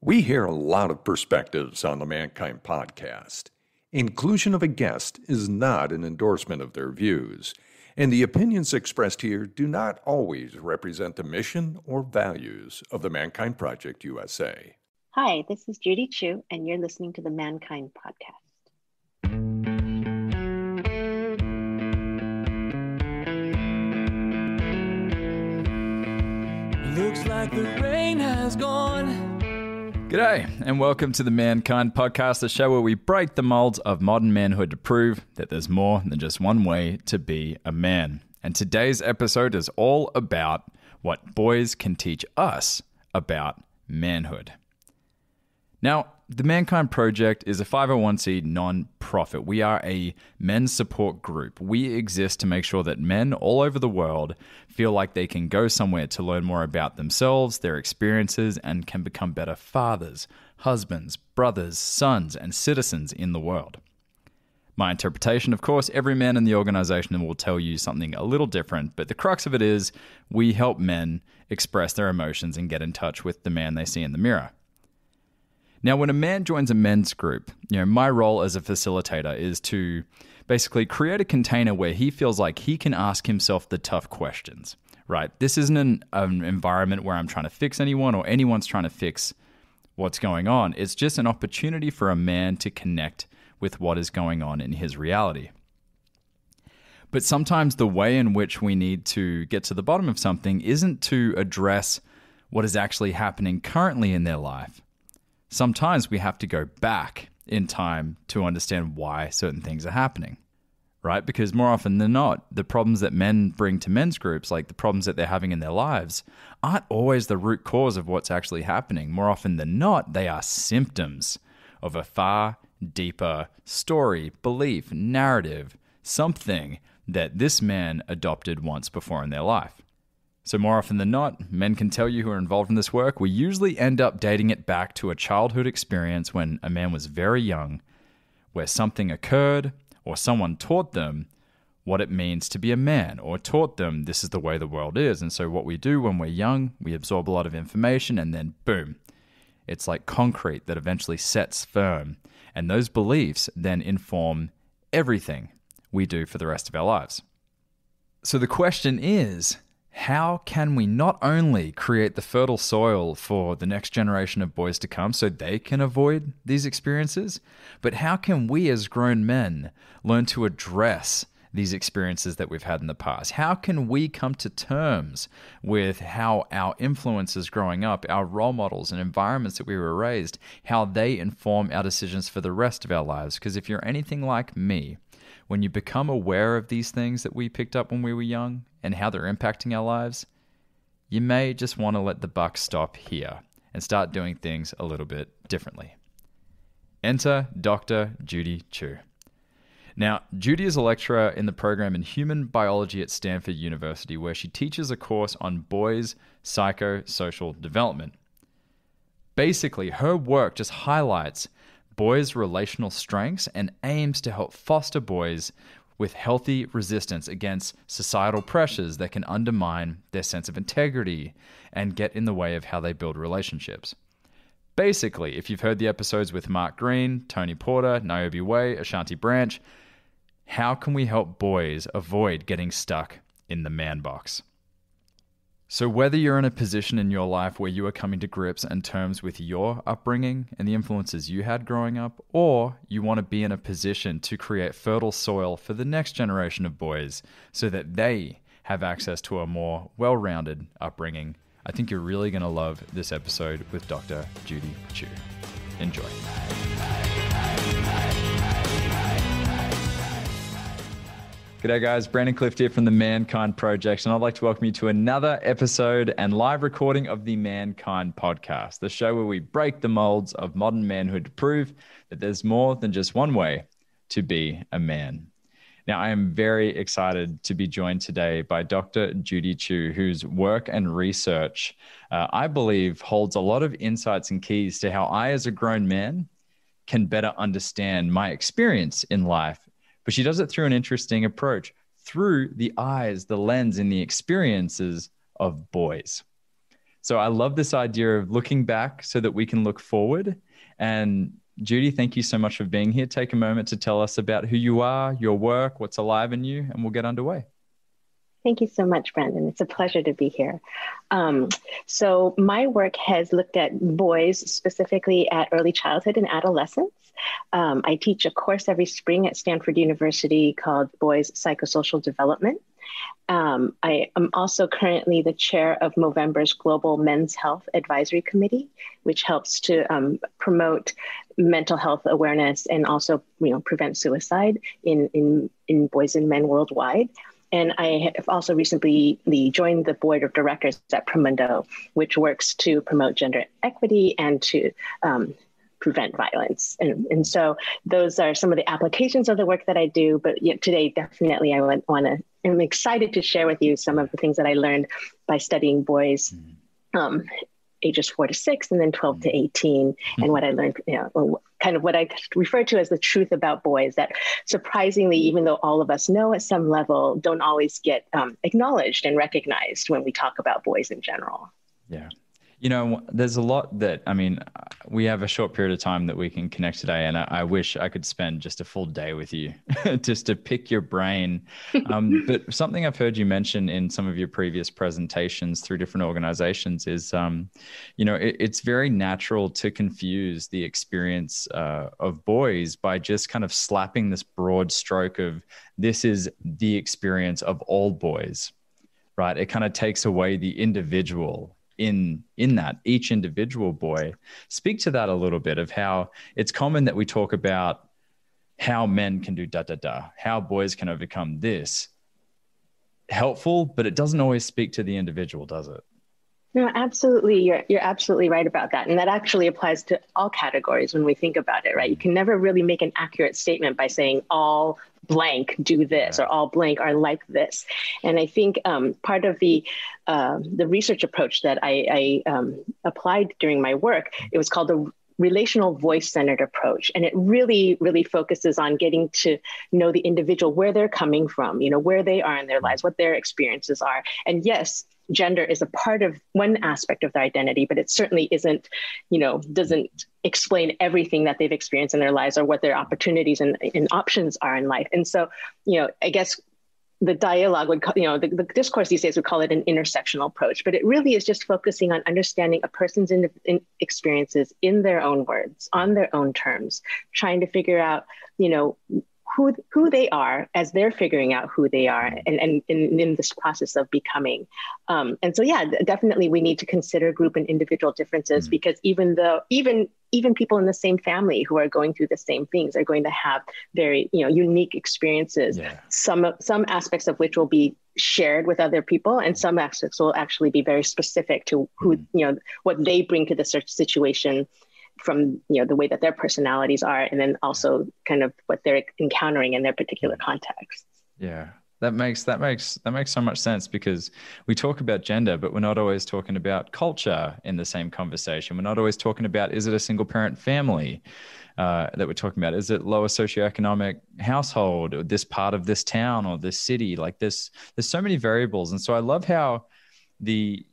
We hear a lot of perspectives on the Mankind podcast. Inclusion of a guest is not an endorsement of their views, and the opinions expressed here do not always represent the mission or values of the Mankind Project USA. Hi, this is Judy Chu, and you're listening to the Mankind podcast. Looks like the rain has gone. G'day, and welcome to the Mankind Podcast, the show where we break the molds of modern manhood to prove that there's more than just one way to be a man. And today's episode is all about what boys can teach us about manhood. Now, the Mankind Project is a 501c non-profit. We are a men's support group. We exist to make sure that men all over the world feel like they can go somewhere to learn more about themselves, their experiences, and can become better fathers, husbands, brothers, sons, and citizens in the world. My interpretation, of course, every man in the organization will tell you something a little different, but the crux of it is we help men express their emotions and get in touch with the man they see in the mirror. Now, when a man joins a men's group, my role as a facilitator is to basically create a container where he feels like he can ask himself the tough questions, right? This isn't an environment where I'm trying to fix anyone or anyone's trying to fix what's going on. It's just an opportunity for a man to connect with what is going on in his reality. But sometimes the way in which we need to get to the bottom of something isn't to address what is actually happening currently in their life. Sometimes we have to go back in time to understand why certain things are happening, right? Because more often than not, the problems that men bring to men's groups, like the problems that they're having in their lives, aren't always the root cause of what's actually happening. More often than not, they are symptoms of a far deeper story, belief, narrative, something that this man adopted once before in their life. So more often than not, men can tell you who are involved in this work, we usually end up dating it back to a childhood experience when a man was very young, where something occurred or someone taught them what it means to be a man or taught them this is the way the world is. And so what we do when we're young, we absorb a lot of information and then boom, it's like concrete that eventually sets firm. And those beliefs then inform everything we do for the rest of our lives. So the question is, how can we not only create the fertile soil for the next generation of boys to come so they can avoid these experiences, but how can we as grown men learn to address these experiences that we've had in the past? How can we come to terms with how our influences growing up, our role models and environments that we were raised, how they inform our decisions for the rest of our lives? Because if you're anything like me, when you become aware of these things that we picked up when we were young and how they're impacting our lives, you may just want to let the buck stop here and start doing things a little bit differently. Enter Dr. Judy Chu. Now, Judy is a lecturer in the program in human biology at Stanford University, where she teaches a course on Boys Psychosocial Development. Basically, her work just highlights boys' relational strengths and aims to help foster boys with healthy resistance against societal pressures that can undermine their sense of integrity and get in the way of how they build relationships. Basically, if you've heard the episodes with Mark Green, Tony Porter, Niobe Way, Ashanti Branch, how can we help boys avoid getting stuck in the man box? So whether you're in a position in your life where you are coming to grips and terms with your upbringing and the influences you had growing up, or you want to be in a position to create fertile soil for the next generation of boys so that they have access to a more well-rounded upbringing, I think you're really going to love this episode with Dr. Judy Chu. Enjoy. G'day guys, Brandon Clift here from the Mankind Project, and I'd like to welcome you to another episode and live recording of the Mankind Podcast, the show where we break the molds of modern manhood to prove that there's more than just one way to be a man. Now, I am very excited to be joined today by Dr. Judy Chu, whose work and research, I believe, holds a lot of insights and keys to how I, as a grown man, can better understand my experience in life. But she does it through an interesting approach, through the eyes, the lens, and the experiences of boys. So I love this idea of looking back so that we can look forward. And Judy, thank you so much for being here. Take a moment to tell us about who you are, your work, what's alive in you, and we'll get underway. Thank you so much, Brandon. It's a pleasure to be here. So my work has looked at boys, specifically at early childhood and adolescence. I teach a course every spring at Stanford University called Boys Psychosocial Development. I am also currently the chair of Movember's Global Men's Health Advisory Committee, which helps to promote mental health awareness and also, prevent suicide in boys and men worldwide. And I have also recently joined the board of directors at Promundo, which works to promote gender equity and to prevent violence. And so those are some of the applications of the work that I do. But today, definitely, I'm excited to share with you some of the things that I learned by studying boys ages 4 to 6 and then 12 to 18. And what I learned, kind of what I refer to as the truth about boys that surprisingly, even though all of us know at some level, don't always get acknowledged and recognized when we talk about boys in general. Yeah. There's a lot that, we have a short period of time that we can connect today, and I wish I could spend just a full day with you just to pick your brain. But something I've heard you mention in some of your previous presentations through different organizations is, it's very natural to confuse the experience of boys by just kind of slapping this broad stroke of this is the experience of all boys, right? It kind of takes away the individual in that each individual boy. Speak to that a little bit of how it's common that we talk about how men can do how boys can overcome this. Helpful, but it doesn't always speak to the individual, does it? No, absolutely. You're absolutely right about that. And that actually applies to all categories when we think about it, right? You can never really make an accurate statement by saying all blank do this or all blank are like this. And I think part of the research approach that I applied during my work, it was called the relational voice-centered approach. And it really, really focuses on getting to know the individual, where they're coming from, where they are in their lives, what their experiences are. And yes, gender is a part of one aspect of their identity, but it certainly isn't, doesn't explain everything that they've experienced in their lives or what their opportunities and options are in life. And so, I guess the dialogue would, the discourse these days would call it an intersectional approach, but it really is just focusing on understanding a person's experiences in their own words, on their own terms, trying to figure out, who they are as they're figuring out who they are and in this process of becoming. And so, definitely we need to consider group and individual differences because even people in the same family who are going through the same things are going to have very, unique experiences. Yeah. Some aspects of which will be shared with other people and some aspects will actually be very specific to who, what they bring to the situation from, the way that their personalities are, and then also kind of what they're encountering in their particular contexts. Yeah. That makes so much sense because we talk about gender, but we're not always talking about culture in the same conversation. We're not always talking about, is it a single parent family that we're talking about? Is it lower socioeconomic household or this part of this town or this city? Like there's so many variables. And so I love how the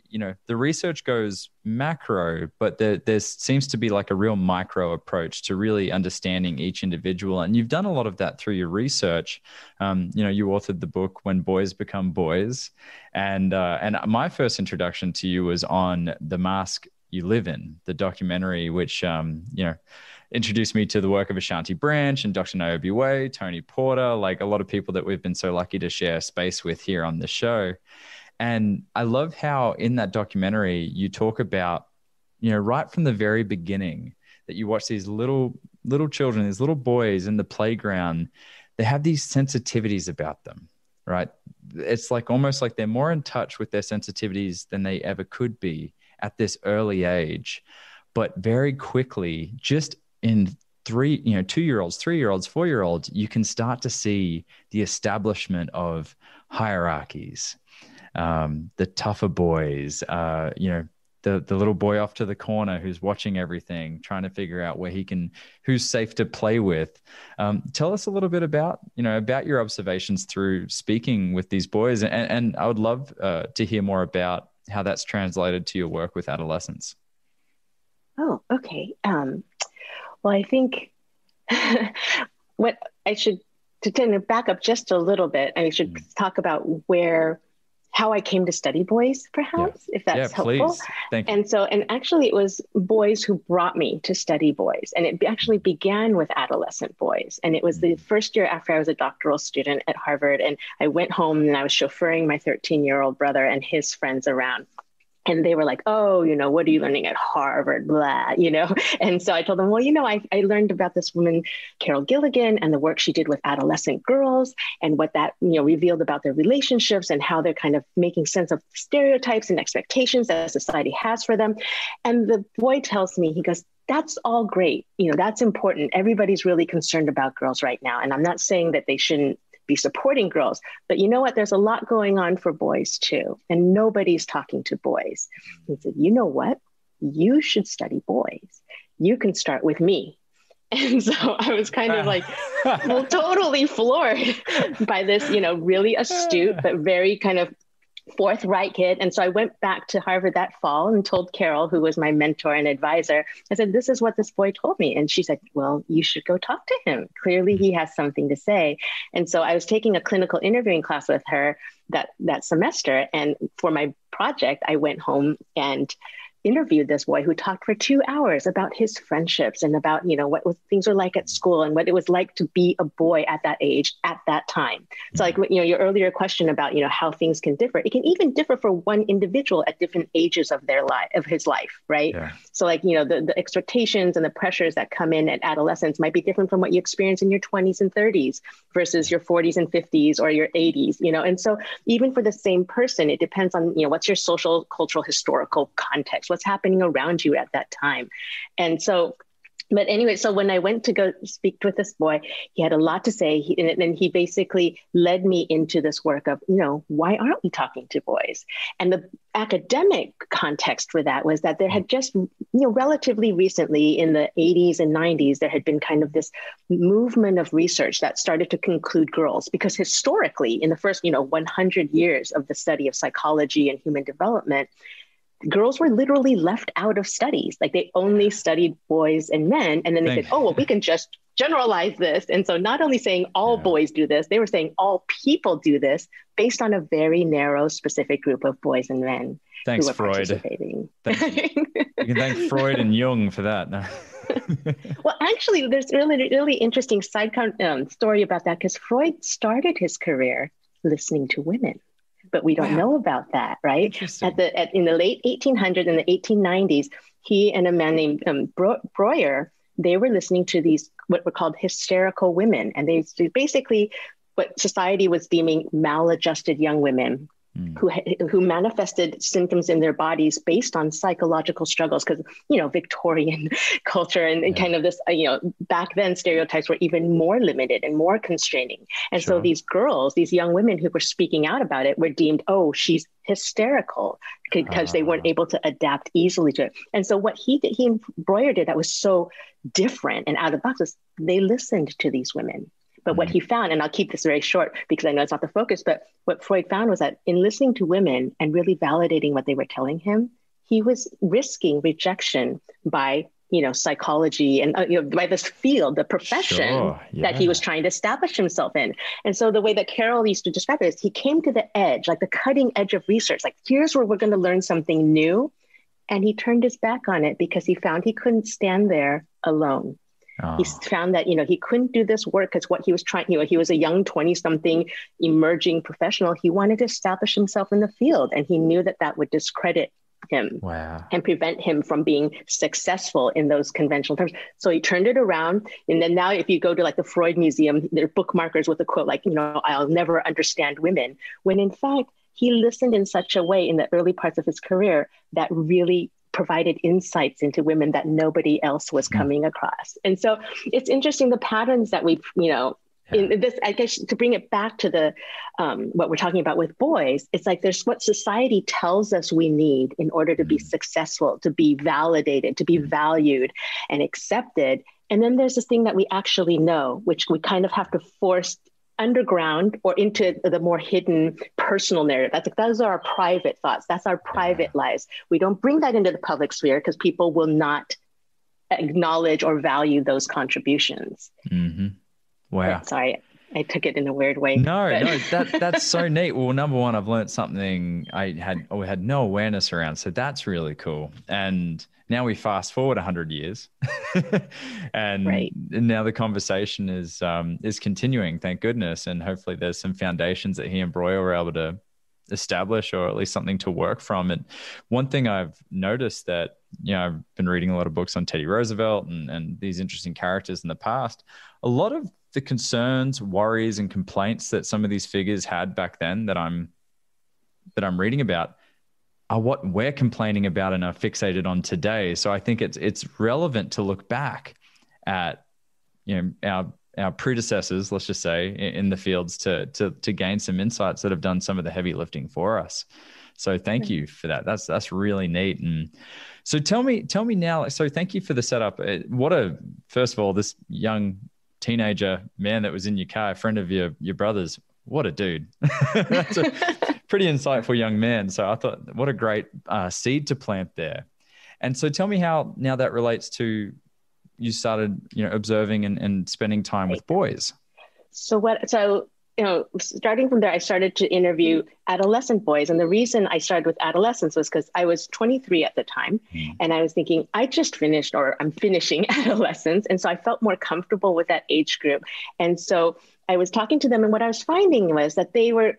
research goes macro, but there seems to be like a real micro approach to really understanding each individual. And you've done a lot of that through your research. You authored the book, When Boys Become Boys. And my first introduction to you was on The Mask You Live In, the documentary, which, introduced me to the work of Ashanti Branch and Dr. Niobe Way, Tony Porter, like a lot of people that we've been so lucky to share space with here on the show. And I love how in that documentary, you talk about, right from the very beginning that you watch these little children, these little boys in the playground, they have these sensitivities about them, right? It's like almost like they're more in touch with their sensitivities than they ever could be at this early age. But very quickly, just in 2-year-olds, 3-year-olds, 4-year-olds, you can start to see the establishment of hierarchies. The tougher boys, the little boy off to the corner who's watching everything, trying to figure out who's safe to play with. Tell us a little bit about your observations through speaking with these boys. And I would love to hear more about how that's translated to your work with adolescents. Oh, okay. Well, I think what I should, to kind of back up just a little bit, I should talk about how I came to study boys, perhaps, if that's helpful. Please. Thank you. And actually it was boys who brought me to study boys. And it actually began with adolescent boys. And it was the first year after I was a doctoral student at Harvard. And I went home and I was chauffeuring my 13-year-old brother and his friends around. And they were like, oh, what are you learning at Harvard, blah, And so I told them, well, I learned about this woman, Carol Gilligan, and the work she did with adolescent girls and what that, revealed about their relationships and how they're kind of making sense of stereotypes and expectations that society has for them. And the boy tells me, he goes, that's all great. That's important. Everybody's really concerned about girls right now. And I'm not saying that they shouldn't be supporting girls. But you know what? There's a lot going on for boys too. And nobody's talking to boys. He said, you know what? You should study boys. You can start with me. And so I was kind of like, well, totally floored by this, really astute, but very kind of forthright kid. And so I went back to Harvard that fall and told Carol, who was my mentor and advisor, I said, this is what this boy told me. And she said, well, you should go talk to him. Clearly he has something to say. And so I was taking a clinical interviewing class with her that semester. And for my project, I went home and interviewed this boy who talked for 2 hours about his friendships and about, what things were like at school and what it was like to be a boy at that age, at that time. So like, your earlier question about, how things can differ, it can even differ for one individual at different ages of their life, of his life, right? Yeah. So like, the expectations and the pressures that come in at adolescence might be different from what you experience in your 20s and 30s versus your 40s and 50s or your 80s, and so even for the same person, it depends on, what's your social, cultural, historical context, what's happening around you at that time. And so, but anyway, so when I went to go speak with this boy, he had a lot to say. And he basically led me into this work of, why aren't we talking to boys? And the academic context for that was that there had just, relatively recently in the 80s and 90s, there had been kind of this movement of research that started to conclude girls, because historically in the first, 100 years of the study of psychology and human development, girls were literally left out of studies. Like they only studied boys and men. And then they said, oh, well, we can just generalize this. And so not only saying all boys do this, they were saying all people do this based on a very narrow, specific group of boys and men. Thanks, who were Freud. Participating. You can thank Freud and Jung for that. No. Well, actually, there's really interesting side story about that, because Freud started his career listening to women. But we don't know about that, right? In the late 1800s and the 1890s, he and a man named Breuer, they were listening to these what were called hysterical women, and they basically what society was deeming maladjusted young women who manifested symptoms in their bodies based on psychological struggles, because Victorian culture and kind of this back then stereotypes were even more limited and more constraining. And so these girls, these young women who were speaking out about it, were deemed, oh, she's hysterical, because they weren't able to adapt easily to it. And so what he and Breuer did that was so different and out of the box is they listened to these women. But what he found, and I'll keep this very short because I know it's not the focus, but what Freud found was that in listening to women and really validating what they were telling him, he was risking rejection by, psychology and by this field, the profession that he was trying to establish himself in. And so the way that Carol used to describe it is he came to the edge, like the cutting edge of research, like here's where we're going to learn something new. And he turned his back on it because he found he couldn't stand there alone. He found that, he couldn't do this work because what he was trying, he was a young 20-something emerging professional. He wanted to establish himself in the field, and he knew that that would discredit him and prevent him from being successful in those conventional terms. So he turned it around. And then now if you go to like the Freud Museum, there are bookmarkers with a quote like, I'll never understand women, when in fact, he listened in such a way in the early parts of his career that really provided insights into women that nobody else was coming across. And so it's interesting, the patterns that we've, in this, I guess to bring it back to the, what we're talking about with boys, it's like there's what society tells us we need in order to be successful, to be validated, to be valued and accepted. And then there's this thing that we actually know, which we kind of have to force underground or into the more hidden personal narrative. Those are our private thoughts. That's our private lives. We don't bring that into the public sphere because people will not acknowledge or value those contributions. Mm-hmm. Wow. Sorry, I took it in a weird way. No, that's so neat. Well, number one, I've learned something I had no awareness around. So that's really cool. And now we fast forward 100 years and now the conversation is continuing, thank goodness. And hopefully there's some foundations that he and Broyle were able to establish, or at least something to work from. And one thing I've noticed that, I've been reading a lot of books on Teddy Roosevelt and these interesting characters in the past. A lot of the concerns, worries, and complaints that some of these figures had back then that I'm reading about are what we're complaining about and are fixated on today. So I think it's relevant to look back at our predecessors, let's just say, in the fields to gain some insights that have done some of the heavy lifting for us. So thank you for that. That's really neat. And so tell me now. So thank you for the setup. First of all, this young teenager man that was in your car, a friend of your brother's, what a dude. That's a pretty insightful young man. So I thought, what a great seed to plant there. And so tell me how now that relates to you started, observing and spending time with boys. Starting from there, I started to interview adolescent boys. And the reason I started with adolescents was because I was 23 at the time. And I was thinking, I just finished, or I'm finishing adolescence. And so I felt more comfortable with that age group. And so I was talking to them. And what I was finding was that they were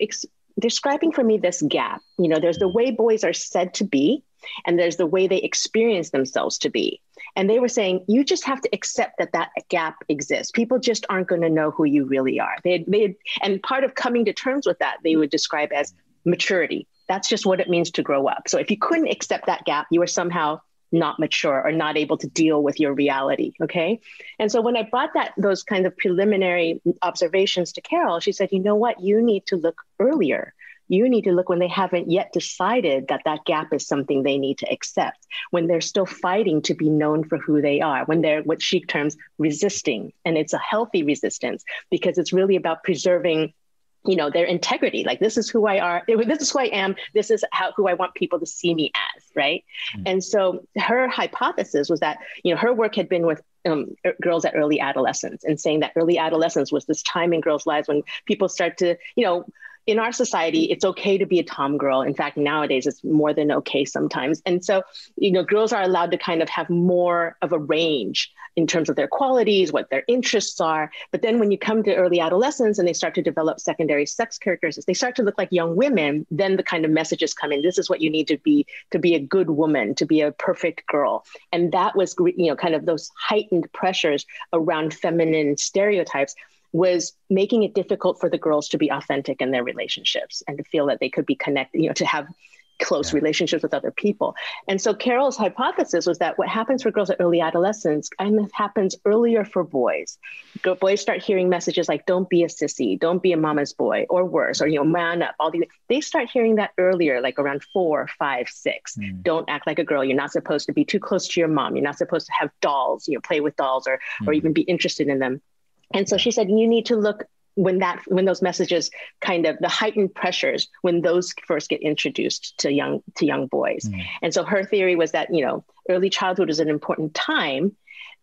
describing for me this gap. There's the way boys are said to be, and there's the way they experience themselves to be. And they were saying, you just have to accept that gap exists. People just aren't going to know who you really are. And part of coming to terms with that, they would describe as maturity. That's just what it means to grow up. So if you couldn't accept that gap, you were somehow not mature or not able to deal with your reality. Okay. And so when I brought those kind of preliminary observations to Carol, she said, you know what, you need to look earlier. You need to look when they haven't yet decided that gap is something they need to accept, when they're still fighting to be known for who they are, when they're what she terms resisting. And it's a healthy resistance because it's really about preserving their integrity. Like, this is who I are. This is who I am. This is who I want people to see me as, right? Mm-hmm. And so her hypothesis was that, her work had been with girls at early adolescence, and saying that early adolescence was this time in girls' lives when people start to, in our society, it's okay to be a tom girl. In fact, nowadays, it's more than okay sometimes. And so, girls are allowed to kind of have more of a range in terms of their qualities, what their interests are. But then when you come to early adolescence and they start to develop secondary sex characteristics, they start to look like young women, then the kind of messages come in. This is what you need to be a good woman, to be a perfect girl. And that was, kind of those heightened pressures around feminine stereotypes was making it difficult for the girls to be authentic in their relationships and to feel that they could be connected, to have close relationships with other people. And so Carol's hypothesis was that what happens for girls at early adolescence kind of happens earlier for boys. Boys start hearing messages like, don't be a sissy, don't be a mama's boy, or worse, or, man up, all these. They start hearing that earlier, like around 4, 5, 6. Don't act like a girl. You're not supposed to be too close to your mom. You're not supposed to have dolls, play with dolls or even be interested in them. And so she said, you need to look when those messages, kind of the heightened pressures, when those first get introduced to young boys. And so her theory was that, early childhood is an important time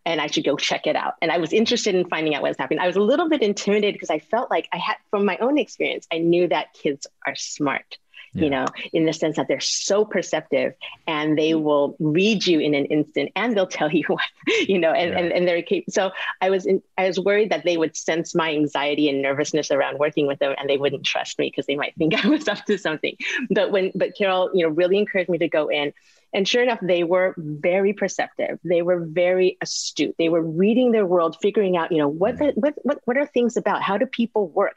and I should go check it out. And I was interested in finding out what's happening. I was a little bit intimidated because I felt like from my own experience, I knew that kids are smart. In the sense that they're so perceptive and they will read you in an instant and they'll tell you what, and they're so I was worried that they would sense my anxiety and nervousness around working with them and they wouldn't trust me because they might think I was up to something. But Carol, really encouraged me to go in. And sure enough, they were very perceptive. They were very astute. They were reading their world, figuring out, what are things about? How do people work?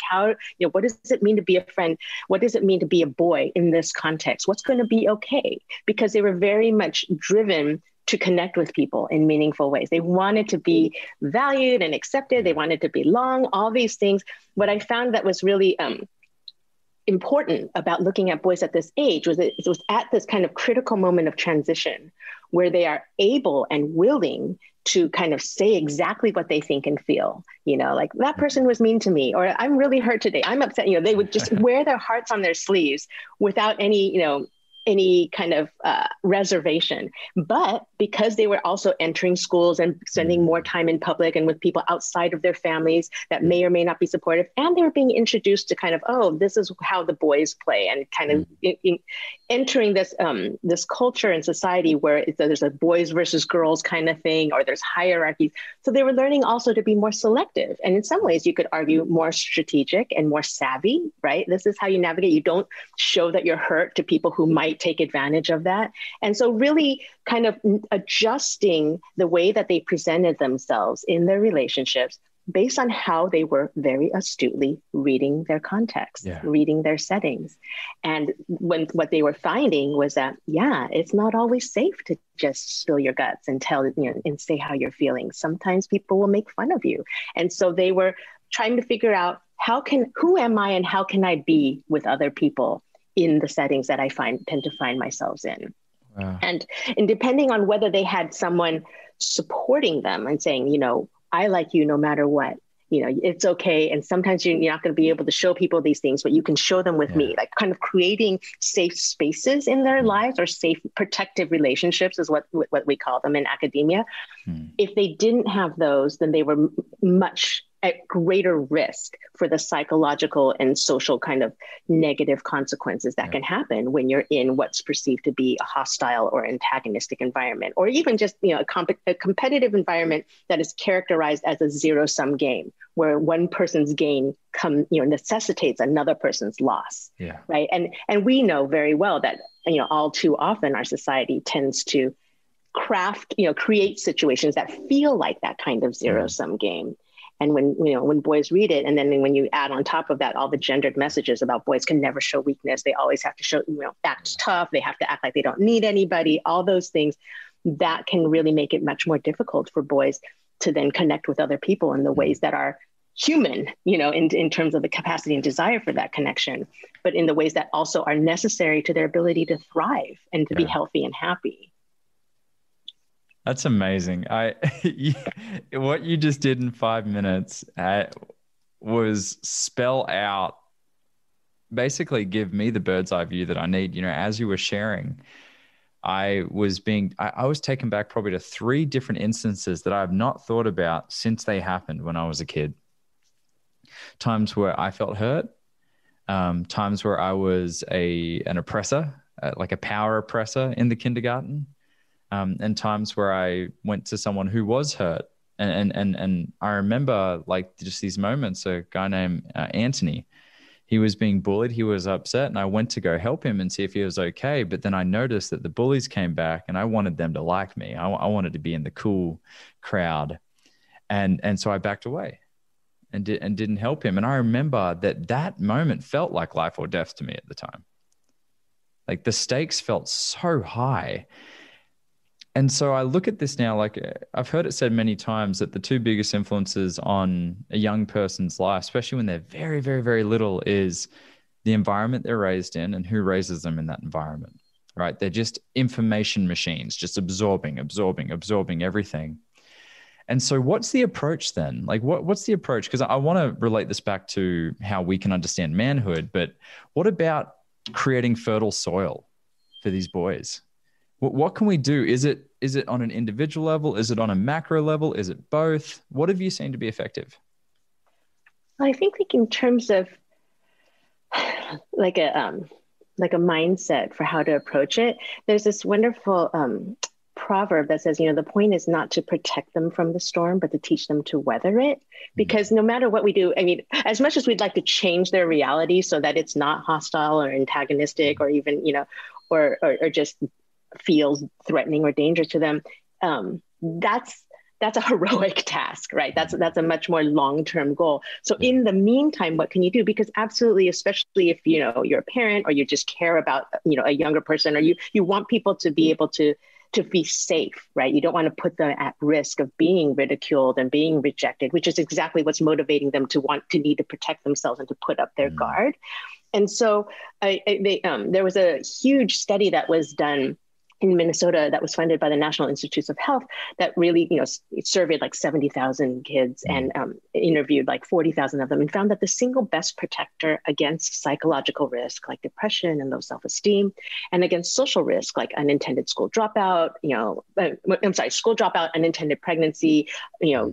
What does it mean to be a friend? What does it mean to be a boy in this context? What's going to be okay? Because they were very much driven to connect with people in meaningful ways. They wanted to be valued and accepted. They wanted to belong, all these things. What I found that was really important about looking at boys at this age was that it was at this kind of critical moment of transition where they are able and willing to kind of say exactly what they think and feel, like that person was mean to me, or I'm really hurt today, I'm upset. They would just wear their hearts on their sleeves without any kind of reservation. But because they were also entering schools and spending more time in public and with people outside of their families that may or may not be supportive, and they were being introduced to kind of, oh, this is how the boys play, and kind of entering this culture and society where there's a boys versus girls kind of thing, or there's hierarchies. So they were learning also to be more selective. And in some ways you could argue more strategic and more savvy, right? This is how you navigate. You don't show that you're hurt to people who might take advantage of that. And so really kind of adjusting the way that they presented themselves in their relationships based on how they were very astutely reading their context, reading their settings. And what they were finding was that, it's not always safe to just spill your guts and tell, and say how you're feeling. Sometimes people will make fun of you. And so they were trying to figure out who am I and how can I be with other people in the settings that I tend to find myself in. Wow. And depending on whether they had someone supporting them and saying, I like you no matter what, it's okay. And sometimes you're not going to be able to show people these things, but you can show them with me, like kind of creating safe spaces in their lives, or safe protective relationships is what we call them in academia. If they didn't have those, then they were much at greater risk for the psychological and social kind of negative consequences that can happen when you're in what's perceived to be a hostile or antagonistic environment, or even just a competitive environment that is characterized as a zero-sum game, where one person's gain necessitates another person's loss. Right. And we know very well that all too often our society tends to create situations that feel like that kind of zero-sum game. And when boys read it, and then when you add on top of that all the gendered messages about boys can never show weakness, they always have to show, act tough, they have to act like they don't need anybody, all those things, that can really make it much more difficult for boys to then connect with other people in the ways that are human, in terms of the capacity and desire for that connection, but in the ways that also are necessary to their ability to thrive and to be healthy and happy. That's amazing. What you just did in 5 minutes was spell out, basically give me the bird's eye view that I need. As you were sharing, I was taken back probably to 3 different instances that I have not thought about since they happened when I was a kid. Times where I felt hurt, times where I was an oppressor, like a power oppressor in the kindergarten. And times where I went to someone who was hurt. And I remember like just these moments, a guy named Anthony, he was being bullied. He was upset, and I went to go help him and see if he was okay. But then I noticed that the bullies came back, and I wanted them to like me. I wanted to be in the cool crowd. And so I backed away and didn't help him. And I remember that moment felt like life or death to me at the time. Like the stakes felt so high. And so I look at this now, like I've heard it said many times that the 2 biggest influences on a young person's life, especially when they're very, very, very little, is the environment they're raised in and who raises them in that environment, right? They're just information machines, just absorbing everything. And so what's the approach then? Like what's the approach? Because I want to relate this back to how we can understand manhood, but what about creating fertile soil for these boys? What can we do? Is it on an individual level? Is it on a macro level? Is it both? What have you seen to be effective? I think like in terms of like a mindset for how to approach it, there's this wonderful proverb that says, the point is not to protect them from the storm, but to teach them to weather it. Because no matter what we do, I mean, as much as we'd like to change their reality so that it's not hostile or antagonistic or even, or just feels threatening or dangerous to them, that's a heroic task, right? That's a much more long-term goal. So in the meantime, what can you do? Because absolutely, especially if you're a parent or you just care about a younger person, or you want people to be able to be safe, right? You don't want to put them at risk of being ridiculed and being rejected, which is exactly what's motivating them to need to protect themselves and to put up their guard. And so there was a huge study that was done in Minnesota that was funded by the National Institutes of Health that really, it surveyed like 70,000 kids and interviewed like 40,000 of them, and found that the single best protector against psychological risk like depression and low self-esteem, and against social risk like unintended school dropout, school dropout, unintended pregnancy,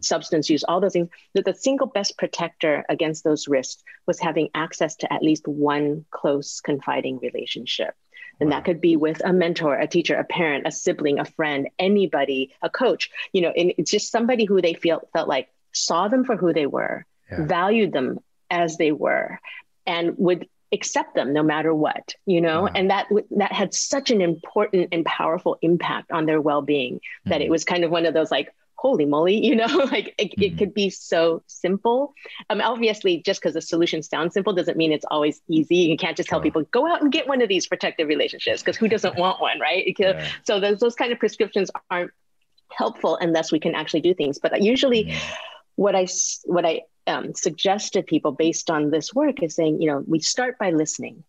substance use, all those things, that the single best protector against those risks was having access to at least one close confiding relationship. And that could be with a mentor, a teacher, a parent, a sibling, a friend, anybody, a coach, and it's just somebody who they felt like saw them for who they were, valued them as they were, and would accept them no matter what, and that had such an important and powerful impact on their well-being that it was kind of one of those like, holy moly, it could be so simple. Obviously, just because the solution sounds simple doesn't mean it's always easy. You can't just tell people, go out and get one of these protective relationships, because who doesn't want one, right? So those kind of prescriptions aren't helpful unless we can actually do things. But usually what I suggest to people based on this work is saying, we start by listening,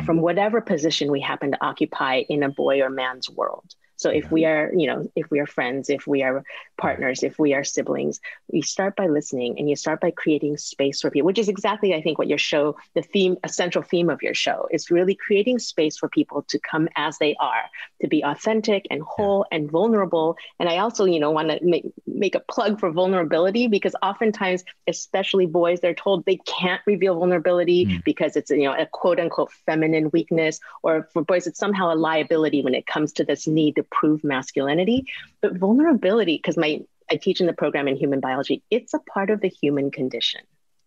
from whatever position we happen to occupy in a boy or man's world. So if we are, if we are friends, if we are partners, if we are siblings, we start by listening, and you start by creating space for people, which is exactly, I think, what your show, a central theme of your show is really creating space for people to come as they are, to be authentic and whole and vulnerable. And I also, want to make a plug for vulnerability, because oftentimes, especially boys, they're told they can't reveal vulnerability because it's, a quote unquote feminine weakness, or for boys, it's somehow a liability when it comes to this need to prove masculinity. But vulnerability, because I teach in the program in human biology, it's a part of the human condition,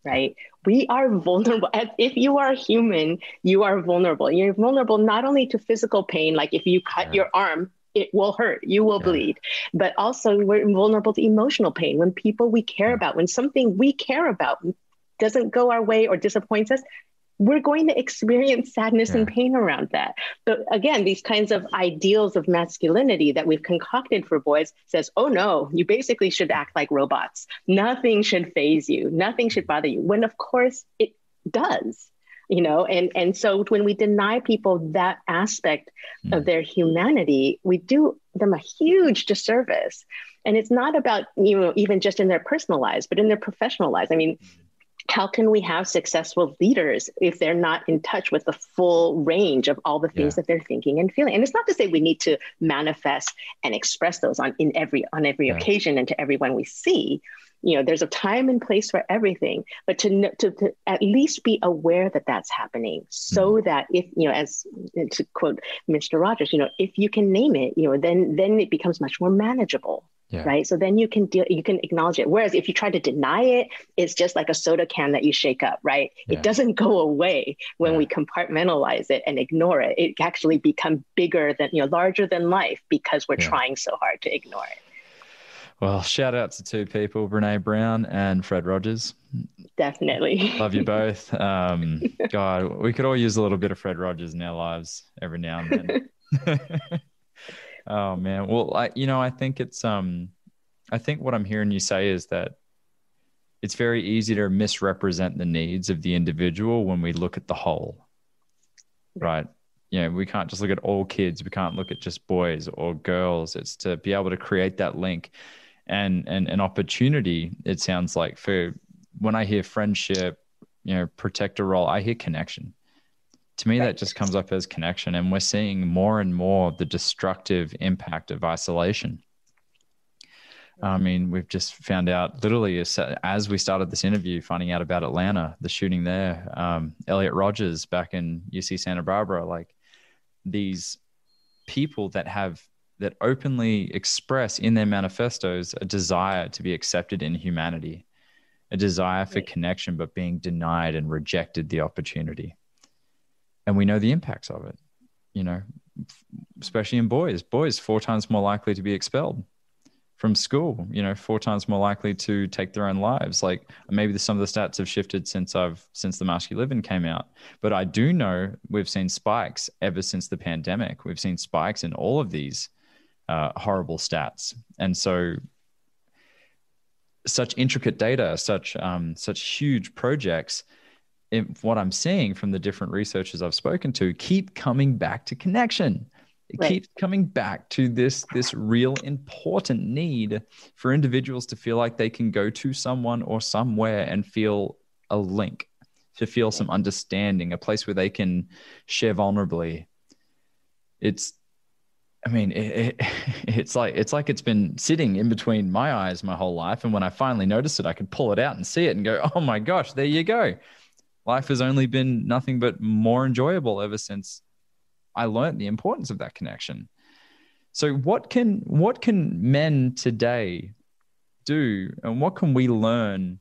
right? We are vulnerable. If you are human, you are vulnerable. You're vulnerable not only to physical pain, like if you cut your arm, it will hurt, you will bleed, but also we're vulnerable to emotional pain. When people we care about, when something we care about doesn't go our way or disappoints us, we're going to experience sadness and pain around that. But again, these kinds of ideals of masculinity that we've concocted for boys says, oh no, you basically should act like robots. Nothing should faze you. Nothing should bother you. When of course it does, and so when we deny people that aspect of their humanity, we do them a huge disservice. And it's not about, even just in their personal lives, but in their professional lives. I mean, how can we have successful leaders if they're not in touch with the full range of all the things that they're thinking and feeling? And it's not to say we need to manifest and express those on every occasion and to everyone we see. There's a time and place for everything, but to at least be aware that that's happening, so that if, as to quote Mr. Rogers, if you can name it, then it becomes much more manageable. Yeah. Right. So then you can acknowledge it. Whereas if you try to deny it, it's just like a soda can that you shake up. Right. Yeah. It doesn't go away when we compartmentalize it and ignore it. It actually becomes bigger than, larger than life, because we're trying so hard to ignore it. Well, shout out to two people, Brene Brown and Fred Rogers. Definitely. Love you both. God, we could all use a little bit of Fred Rogers in our lives every now and then. Oh man. Well, I think it's, I think what I'm hearing you say is that it's very easy to misrepresent the needs of the individual when we look at the whole, right? We can't just look at all kids. We can't look at just boys or girls. It's to be able to create that link and an opportunity. It sounds like, for when I hear friendship, protector role, I hear connection. To me, that just comes up as connection. And we're seeing more and more the destructive impact of isolation. I mean, we've just found out literally as we started this interview, finding out about Atlanta, the shooting there, Elliot Rogers back in UC Santa Barbara, like these people that openly express in their manifestos a desire to be accepted in humanity, a desire for connection, but being denied and rejected the opportunity. And we know the impacts of it, especially in boys. Boys 4 times more likely to be expelled from school, 4 times more likely to take their own lives. Like maybe some of the stats have shifted since the Mask You Live In came out. But I do know we've seen spikes ever since the pandemic. We've seen spikes in all of these horrible stats. And so such intricate data, such huge projects, what I'm seeing from the different researchers I've spoken to, keep coming back to connection. it Right. keeps coming back to this real important need for individuals to feel like they can go to someone or somewhere and feel a link, to feel some understanding, a place where they can share vulnerably. It's like it's been sitting in between my eyes my whole life. And when I finally noticed it, I could pull it out and see it and go, oh my gosh, there you go. Life has only been nothing but more enjoyable ever since I learned the importance of that connection. So what can men today do, and what can we learn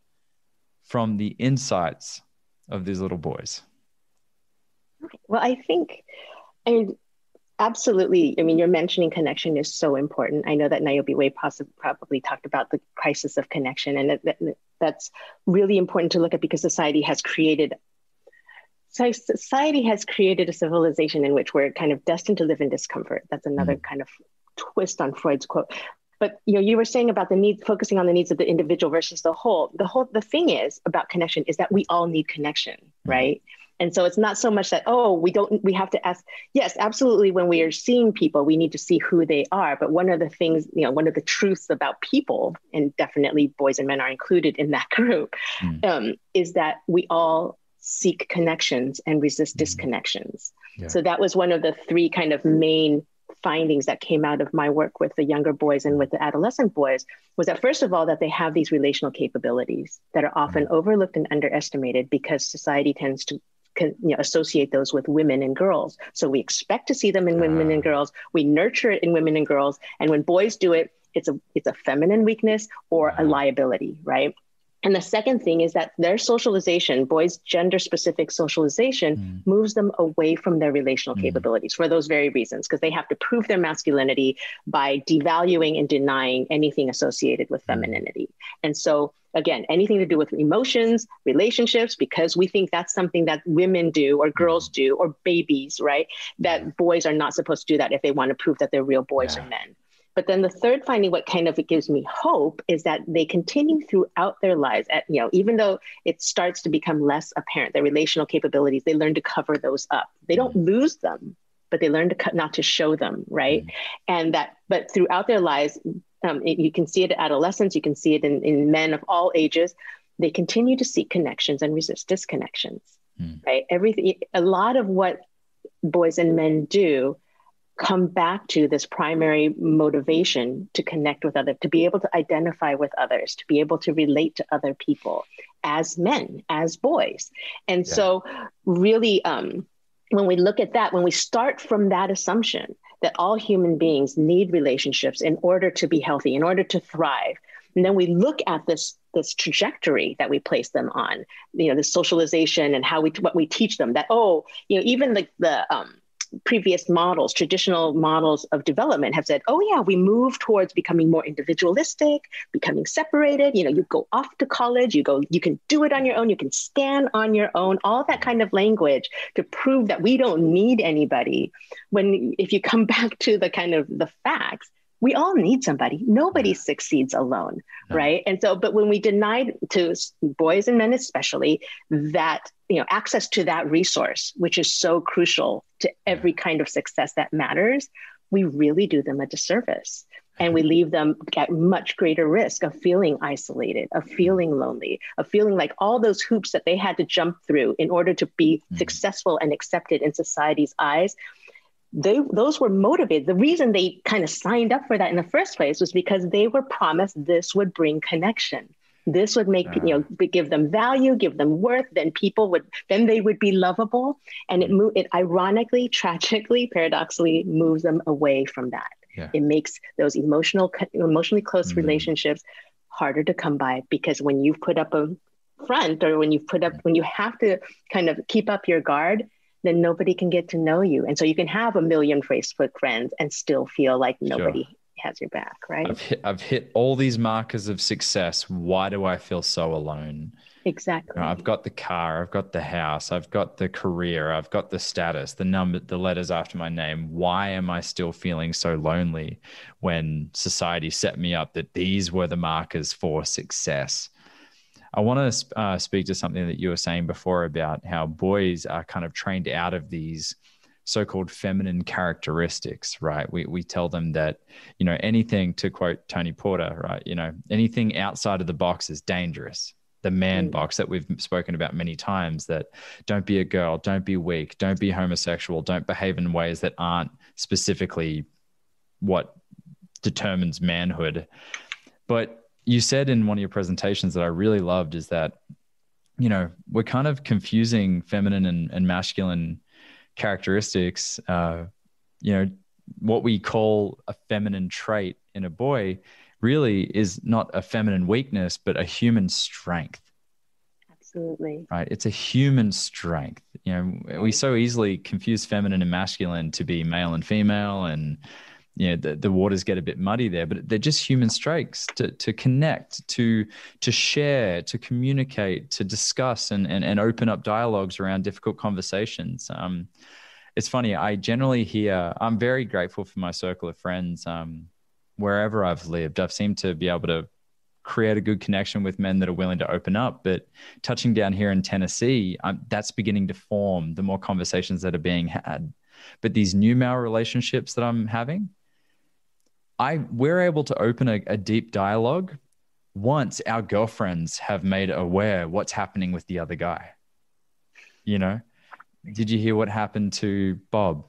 from the insights of these little boys? Well, I think, absolutely. I mean, you're mentioning connection is so important. I know that Niobe Way probably talked about the crisis of connection, and that's really important to look at, because society has created a civilization in which we're kind of destined to live in discomfort. That's another kind of twist on Freud's quote. But you were saying about the need, focusing on the needs of the individual versus the whole. The thing is about connection is that we all need connection, right? And so it's not so much that, we have to ask. Yes, absolutely. When we are seeing people, we need to see who they are. But one of the things, one of the truths about people, and definitely boys and men are included in that group, is that we all seek connections and resist disconnections. Yeah. So that was one of the three kind of main findings that came out of my work with the younger boys and with the adolescent boys, was that, first of all, that they have these relational capabilities that are often overlooked and underestimated, because society tends to associate those with women and girls. So we expect to see them in women and girls. We nurture it in women and girls. And when boys do it, it's a feminine weakness or a liability, right? And the second thing is that their socialization, boys' gender-specific socialization, moves them away from their relational capabilities for those very reasons, because they have to prove their masculinity by devaluing and denying anything associated with femininity. And so, again, anything to do with emotions, relationships, because we think that's something that women do or girls do, or babies, right? That boys are not supposed to do that if they want to prove that they're real boys or men. But then the third finding, what kind of gives me hope, is that they continue throughout their lives, even though it starts to become less apparent, their relational capabilities, they learn to cover those up. They don't lose them, but they learn to not to show them, right? But throughout their lives, you can see it in adolescents, you can see it in men of all ages, they continue to seek connections and resist disconnections, right? A lot of what boys and men do come back to this primary motivation to connect with others, to be able to identify with others, to be able to relate to other people as men, as boys. And so really, when we look at that, when we start from that assumption that all human beings need relationships in order to be healthy, in order to thrive, and then we look at this trajectory that we place them on, the socialization and what we teach them, that, even the previous models, traditional models of development have said, we move towards becoming more individualistic, becoming separated. You go off to college, you can do it on your own, you can stand on your own, all that kind of language to prove that we don't need anybody. If you come back to the kind of the facts, we all need somebody. Nobody succeeds alone, right? And so, but when we denied to boys and men especially that, access to that resource, which is so crucial to every kind of success that matters, we really do them a disservice. And we leave them at much greater risk of feeling isolated, of feeling lonely, of feeling like all those hoops that they had to jump through in order to be successful and accepted in society's eyes, those were motivated. The reason they kind of signed up for that in the first place was because they were promised this would bring connection. This would make, give them value, give them worth. Then they would be lovable. And it ironically, tragically, paradoxically moves them away from that. Yeah. It makes those emotionally close relationships harder to come by, because when you've put up a front, or when you have to kind of keep up your guard, then nobody can get to know you. And so you can have 1 million Facebook friends and still feel like nobody has your back, right? I've hit all these markers of success. Why do I feel so alone? Exactly. I've got the car, I've got the house, I've got the career, I've got the status, the letters after my name. Why am I still feeling so lonely when society set me up that these were the markers for success? I want to speak to something that you were saying before about how boys are kind of trained out of these so-called feminine characteristics, right? We tell them that, anything, to quote Tony Porter, right? Anything outside of the box is dangerous. The man box that we've spoken about many times, that don't be a girl, don't be weak, don't be homosexual, don't behave in ways that aren't specifically what determines manhood. But you said in one of your presentations that I really loved is that, we're kind of confusing feminine and masculine characteristics. What we call a feminine trait in a boy really is not a feminine weakness, but a human strength. Absolutely. Right. It's a human strength. We so easily confuse feminine and masculine to be male and female, and the waters get a bit muddy there, but they're just human strengths to connect, to share, to communicate, to discuss and open up dialogues around difficult conversations. It's funny. I generally hear, I'm very grateful for my circle of friends. Wherever I've lived, I've seemed to be able to create a good connection with men that are willing to open up. But touching down here in Tennessee, that's beginning to form, the more conversations that are being had. But these new male relationships that I'm having, we're able to open a deep dialogue once our girlfriends have made aware what's happening with the other guy. Did you hear what happened to Bob?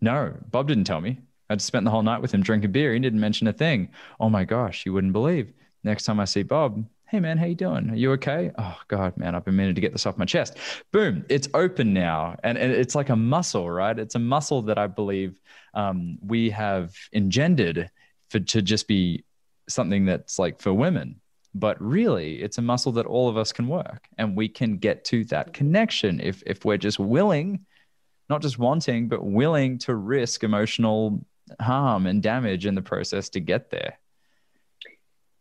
No, Bob didn't tell me. I just spent the whole night with him drinking beer. He didn't mention a thing. Oh my gosh, you wouldn't believe. Next time I see Bob, hey man, how you doing? Are you okay? Oh God, man, I've been meaning to get this off my chest. Boom, it's open now. And it's like a muscle, right? It's a muscle that I believe we have engendered to just be something that's like for women. But really, it's a muscle that all of us can work, and we can get to that connection if we're just willing, not just wanting, but willing to risk emotional harm and damage in the process to get there.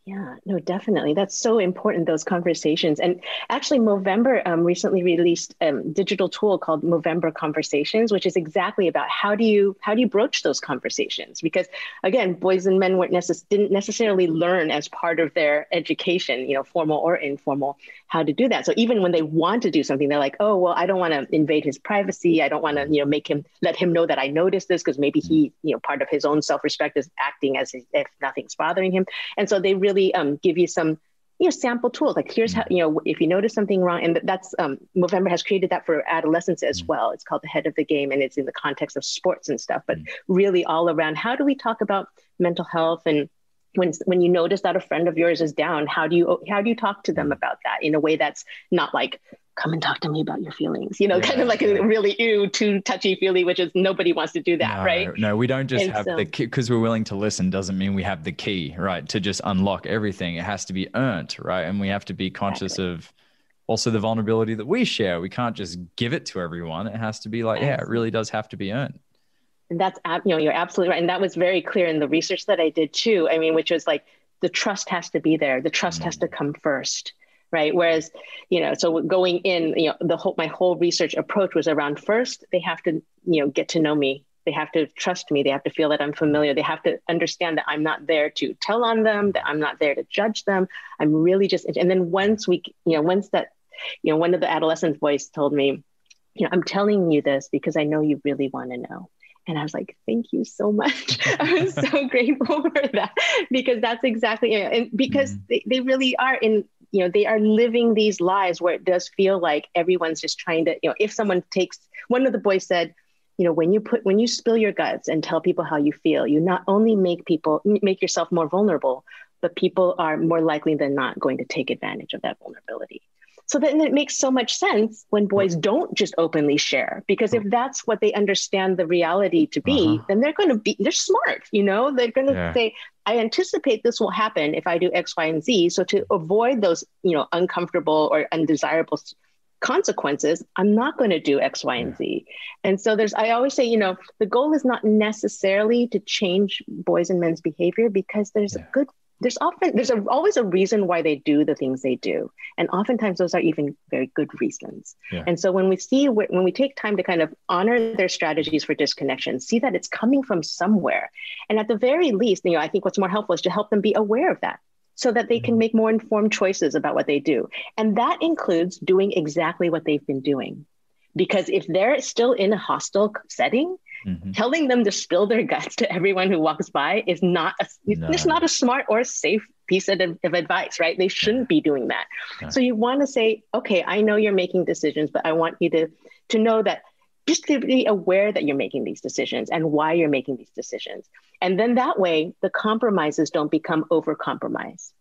Yeah, no, definitely. That's so important, those conversations. And actually, Movember recently released a digital tool called Movember Conversations, which is exactly about how do you broach those conversations? Because again, boys and men didn't necessarily learn as part of their education, formal or informal, how to do that. So even when they want to do something, they're like, oh, well, I don't want to invade his privacy. I don't want to, let him know that I noticed this, because maybe he, part of his own self-respect is acting as if nothing's bothering him. And so they really give you some, sample tools. Like, here's how, if you notice something wrong, and that's Movember has created that for adolescents as well. It's called the Head of the Game, and it's in the context of sports and stuff, but really all around, how do we talk about mental health? And when you notice that a friend of yours is down, how do you talk to them about that in a way that's not like, come and talk to me about your feelings, kind of like a really too touchy-feely, which is nobody wants to do that, right? No, we don't just have the key, because we're willing to listen doesn't mean we have the key, right, to just unlock everything. It has to be earned, right? And we have to be conscious of also the vulnerability that we share. We can't just give it to everyone. It has to be like, it really does have to be earned. And that's, you're absolutely right. And that was very clear in the research that I did too. I mean, which was like, the trust has to be there. The trust has to come first. Right. Whereas, so going in, my whole research approach was around, first, they have to, get to know me. They have to trust me. They have to feel that I'm familiar. They have to understand that I'm not there to tell on them, that I'm not there to judge them. I'm really just, and then once that, one of the adolescent boys told me, I'm telling you this because I know you really want to know. And I was like, thank you so much. I was so grateful for that, because that's exactly, and because they really are they are living these lives where it does feel like everyone's just trying to, if someone one of the boys said, when you spill your guts and tell people how you feel, you not only make yourself more vulnerable, but people are more likely than not going to take advantage of that vulnerability. So then it makes so much sense when boys don't just openly share, because if that's what they understand the reality to be, then they're smart, they're going to say, I anticipate this will happen if I do X, Y, and Z. So to avoid those, uncomfortable or undesirable consequences, I'm not going to do X, Y, and Z. And so I always say, the goal is not necessarily to change boys and men's behavior, because there's always a reason why they do the things they do. And oftentimes those are even very good reasons. Yeah. And so when we take time to kind of honor their strategies for disconnection, see that it's coming from somewhere. And at the very least, I think what's more helpful is to help them be aware of that, so that they can make more informed choices about what they do. And that includes doing exactly what they've been doing. Because if they're still in a hostile setting, telling them to spill their guts to everyone who walks by is not it's not a smart or safe piece of advice, right? They shouldn't be doing that. So you want to say, okay, I know you're making decisions, but I want you to know that, just to be aware that you're making these decisions and why you're making these decisions. And then that way, the compromises don't become over-compromise,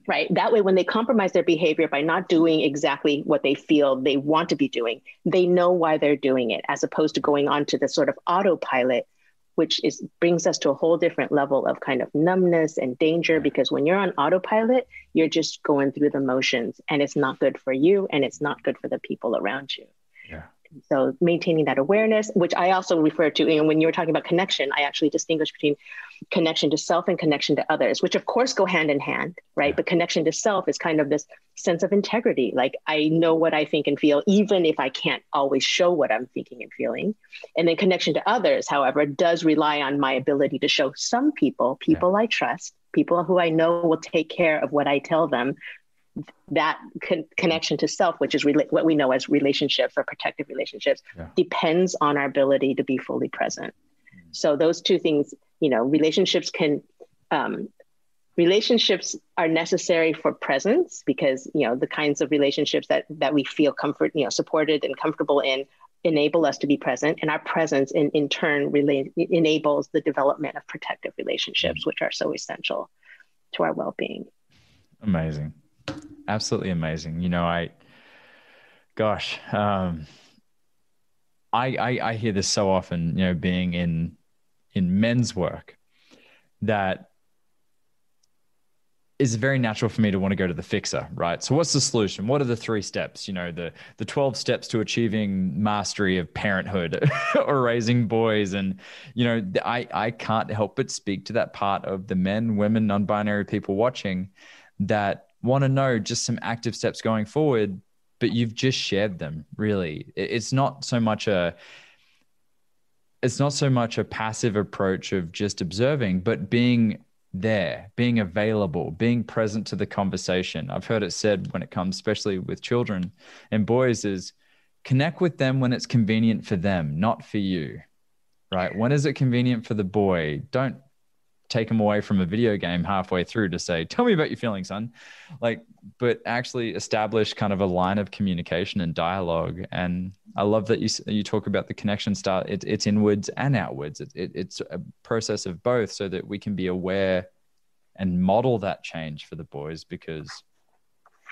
right? That way, when they compromise their behavior by not doing exactly what they feel they want to be doing, they know why they're doing it, as opposed to going on to the sort of autopilot, which brings us to a whole different level of kind of numbness and danger, because when you're on autopilot, you're just going through the motions, and it's not good for you, and it's not good for the people around you. Yeah. So maintaining that awareness, which I also refer to, when you were talking about connection, I actually distinguish between connection to self and connection to others, which of course go hand in hand, right? Yeah. But connection to self is kind of this sense of integrity. Like, I know what I think and feel, even if I can't always show what I'm thinking and feeling. And then connection to others, however, does rely on my ability to show some people I trust, people who I know will take care of what I tell them. That connection to self, which is what we know as relationships or protective relationships, depends on our ability to be fully present. So those two things, relationships are necessary for presence, because, the kinds of relationships that we feel supported and comfortable in enable us to be present, and our presence in turn enables the development of protective relationships, which are so essential to our well-being. Amazing. Absolutely amazing. I hear this so often, being in men's work, that it's very natural for me to want to go to the fixer, right? So what's the solution? What are the 3 steps? The 12 steps to achieving mastery of parenthood or raising boys. And, I can't help but speak to that part of the men, women, non-binary people watching that want to know just some active steps going forward, but you've just shared them. Really, it's not so much a passive approach of just observing, but being there, being available, being present to the conversation. I've heard it said, when it comes especially with children and boys, is connect with them when it's convenient for them, not for you, right? When is it convenient for the boy? Don't take them away from a video game halfway through to say, tell me about your feelings, son. But actually establish kind of a line of communication and dialogue. And I love that you talk about the connection start. It's inwards and outwards. It's a process of both, so that we can be aware and model that change for the boys, because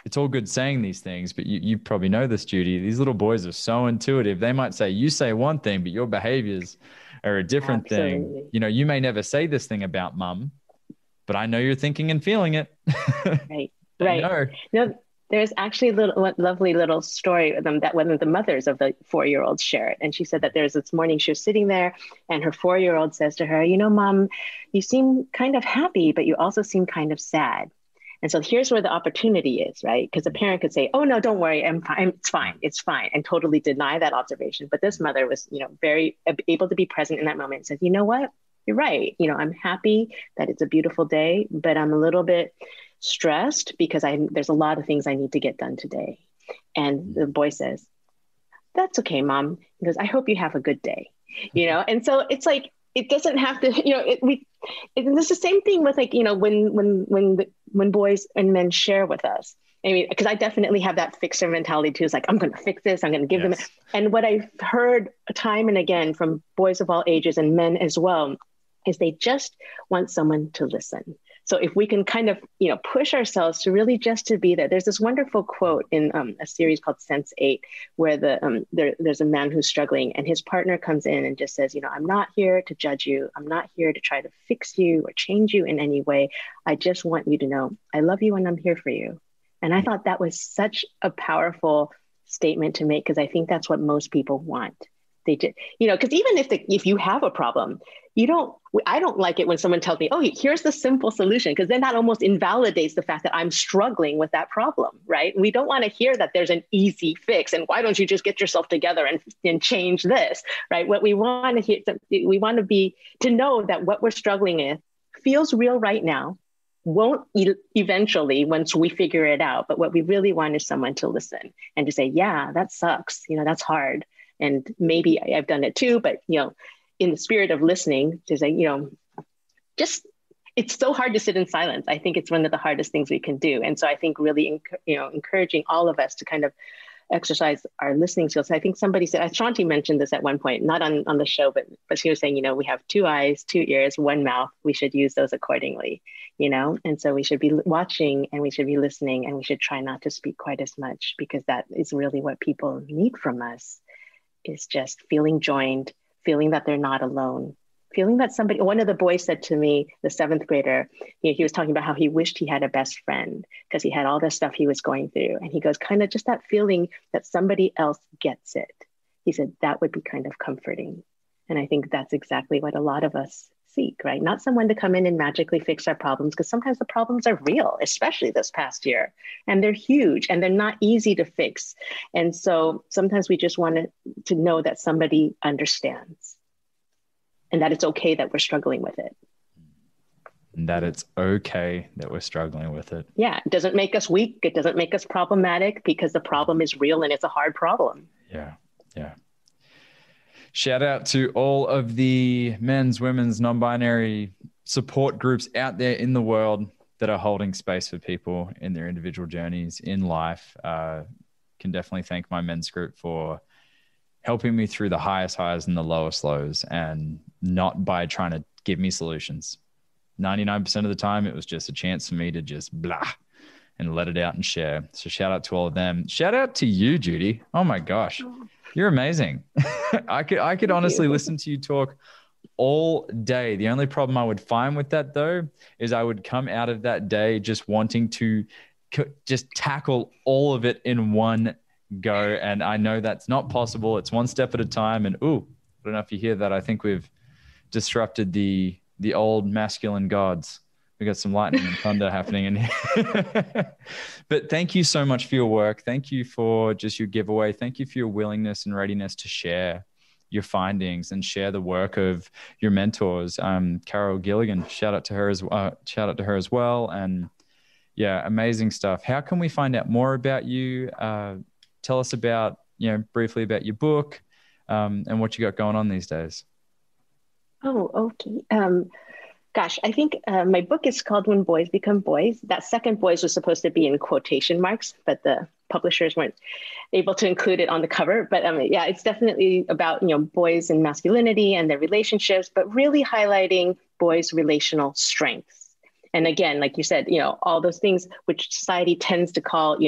it's all good saying these things, but you probably know this, Judy. These little boys are so intuitive. They might say, you say one thing, but your behaviors are a different thing. You may never say this thing about mum, but I know you're thinking and feeling it. Right. No, there's actually a lovely little story that one of the mothers of the 4-year-olds shared. And she said that there's this morning she was sitting there, and her 4-year-old says to her, Mom, you seem kind of happy, but you also seem kind of sad. And so here's where the opportunity is, right? Because a parent could say, oh, no, don't worry. I'm fine. It's fine. And totally deny that observation. But this mother was, very able to be present in that moment and said, you know what? You're right. I'm happy that it's a beautiful day, but I'm a little bit stressed because there's a lot of things I need to get done today. And the boy says, that's okay, Mom. He goes, I hope you have a good day. And so it's like, it doesn't have to, it's the same thing with when boys and men share with us. I mean, because I definitely have that fixer mentality too. It's like, I'm going to fix this. I'm going to give them. And what I've heard time and again from boys of all ages and men as well, is they just want someone to listen. So if we can kind of, push ourselves to really just to be there. There's this wonderful quote in a series called Sense8, where there's a man who's struggling, and his partner comes in and just says, I'm not here to judge you. I'm not here to try to fix you or change you in any way. I just want you to know I love you and I'm here for you. And I thought that was such a powerful statement to make, because I think that's what most people want. They just, because even if you have a problem, I don't like it when someone tells me, oh, here's the simple solution, because then that almost invalidates the fact that I'm struggling with that problem, right? We don't want to hear that there's an easy fix, and why don't you just get yourself together and change this, right? What we want to hear, we want to know that what we're struggling with feels real right now, won't eventually once we figure it out. But what we really want is someone to listen and to say, yeah, that sucks. That's hard. And maybe I've done it too, but, in the spirit of listening, to say, just, it's so hard to sit in silence. I think it's one of the hardest things we can do. And so I think really, encouraging all of us to kind of exercise our listening skills. I think somebody said, Shanti mentioned this at one point, not on the show, but she was saying, we have 2 eyes, 2 ears, 1 mouth. We should use those accordingly, and so we should be watching and we should be listening and we should try not to speak quite as much, because that is really what people need from us, is just feeling joined, feeling that they're not alone, feeling that one of the boys said to me, the 7th grader, he was talking about how he wished he had a best friend because he had all the stuff he was going through. And he goes, kind of just that feeling that somebody else gets it. He said, that would be kind of comforting. And I think that's exactly what a lot of us seek, right? Not someone to come in and magically fix our problems, because sometimes the problems are real, especially this past year, and they're huge and they're not easy to fix. And so sometimes we just want to know that somebody understands, and that it's okay that we're struggling with it. And that it's okay that we're struggling with it. Yeah. It doesn't make us weak. It doesn't make us problematic, because the problem is real and it's a hard problem. Yeah. Yeah. Shout out to all of the men's, women's, non-binary support groups out there in the world that are holding space for people in their individual journeys in life. Can definitely thank my men's group for helping me through the highest highs and the lowest lows, and not by trying to give me solutions. 99% of the time, it was just a chance for me to just blah and let it out and share. So shout out to all of them. Shout out to you, Judy. Oh my gosh, you're amazing. I could honestly listen to you talk all day. The only problem I would find with that, though, is I would come out of that day just wanting to just tackle all of it in one go. And I know that's not possible. It's one step at a time. And I don't know if you hear that. I think we've disrupted the old masculine gods. We got some lightning and thunder happening in here. But thank you so much for your work. Thank you for just your giveaway. Thank you for your willingness and readiness to share your findings and share the work of your mentors. Carol Gilligan, shout out to her as well. And yeah, amazing stuff. How can we find out more about you? Tell us about, briefly about your book, and what you got going on these days. Oh, okay. Gosh, I think my book is called When Boys Become Boys. That second boys was supposed to be in quotation marks, but the publishers weren't able to include it on the cover. But yeah, it's definitely about, boys and masculinity and their relationships, but really highlighting boys' relational strengths. And again, like you said, all those things which society tends to call,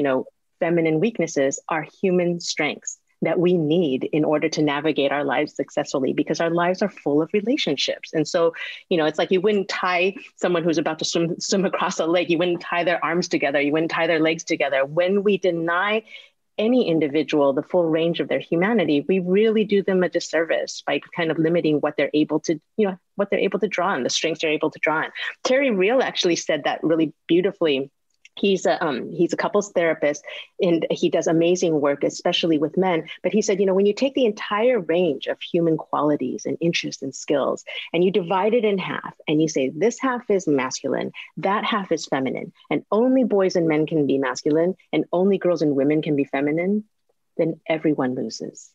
feminine weaknesses are human strengths that we need in order to navigate our lives successfully, because our lives are full of relationships. And so, it's like you wouldn't tie someone who's about to swim across a lake. You wouldn't tie their arms together. You wouldn't tie their legs together. When we deny any individual the full range of their humanity, we really do them a disservice by kind of limiting what they're able to, what they're able to draw on, the strengths they're able to draw on. Terry Real actually said that really beautifully. He's a couples therapist, and he does amazing work, especially with men. But he said, when you take the entire range of human qualities and interests and skills, and you divide it in half, and you say, this half is masculine, that half is feminine, and only boys and men can be masculine, and only girls and women can be feminine, then everyone loses.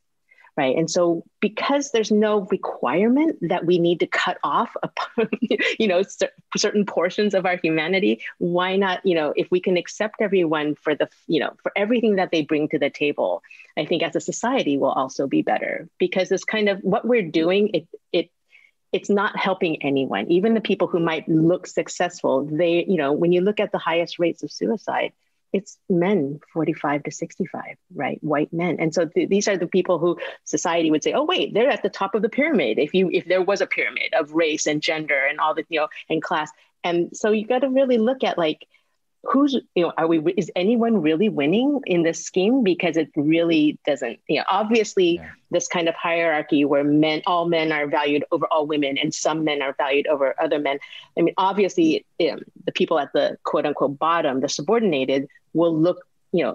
Right. And so because there's no requirement that we need to cut off, certain portions of our humanity, why not, if we can accept everyone for for everything that they bring to the table, I think as a society will also be better, because it's kind of what we're doing. It's not helping anyone, even the people who might look successful. They, when you look at the highest rates of suicide, it's men 45 to 65, right? White men. And so these are the people who society would say, oh, wait, they're at the top of the pyramid. If there was a pyramid of race and gender and all the, and class. And so you got to really look at is anyone really winning in this scheme? Because it really doesn't, obviously this kind of hierarchy where all men are valued over all women and some men are valued over other men. I mean, obviously the people at the quote unquote bottom, the subordinated, will look,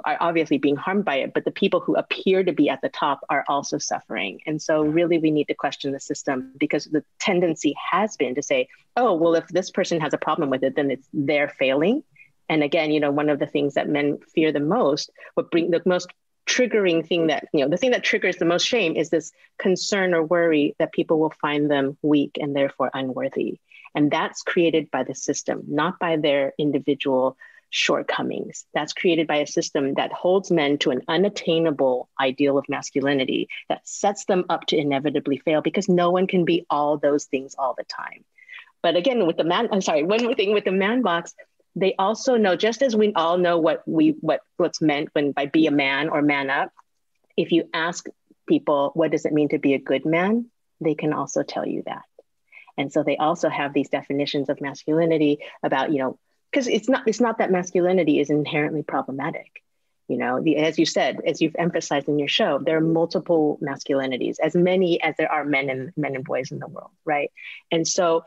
are obviously being harmed by it, but the people who appear to be at the top are also suffering. And so really we need to question the system, because the tendency has been to say, oh, well, if this person has a problem with it, then they're failing. And again, one of the things that men fear the most, what bring the most triggering thing that, the thing that triggers the most shame is this concern or worry that people will find them weak and therefore unworthy. And that's created by the system, not by their individual shortcomings. That's created by a system that holds men to an unattainable ideal of masculinity that sets them up to inevitably fail, because no one can be all those things all the time. But again, with the one more thing with the man box, they also know, just as we all know what's meant by be a man or man up, if you ask people, what does it mean to be a good man? They can also tell you that. And so they also have these definitions of masculinity about, because it's not that masculinity is inherently problematic. As you said, as you've emphasized in your show, there are multiple masculinities, as many as there are men and boys in the world, right? And so,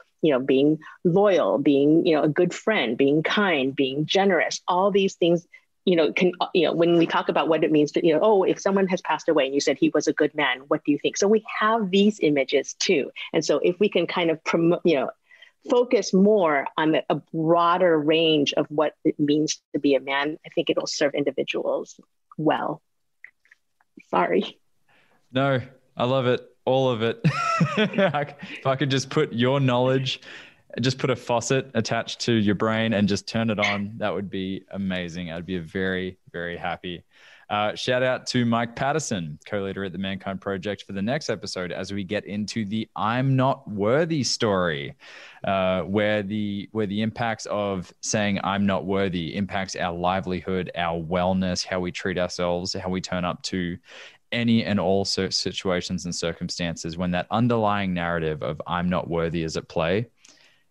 being loyal, being, a good friend, being kind, being generous, all these things, when we talk about what it means to, if someone has passed away and you said he was a good man, what do you think? So we have these images too. And so if we can kind of promote, focus more on a broader range of what it means to be a man, I think it'll serve individuals well. Sorry. No, I love it. All of it. If I could just put your knowledge, just put a faucet attached to your brain and just turn it on, that would be amazing. I'd be very, very happy. Shout out to Mike Patterson, co-leader at the Mankind Project, for the next episode as we get into the I'm not worthy story, where the impacts of saying I'm not worthy impacts our livelihood, our wellness, how we treat ourselves, how we turn up to any and all situations and circumstances. When that underlying narrative of I'm not worthy is at play,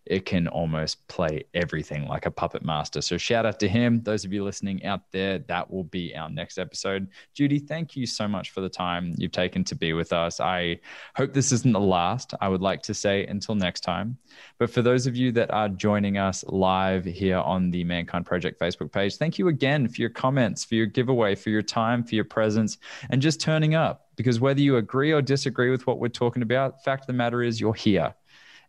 it can almost play everything like a puppet master. So shout out to him. Those of you listening out there, that will be our next episode. Judy, thank you so much for the time you've taken to be with us. I hope this isn't the last. I would like to say until next time. But for those of you that are joining us live here on the Mankind Project Facebook page, thank you again for your comments, for your giveaway, for your time, for your presence, and just turning up. Because whether you agree or disagree with what we're talking about, fact of the matter is you're here.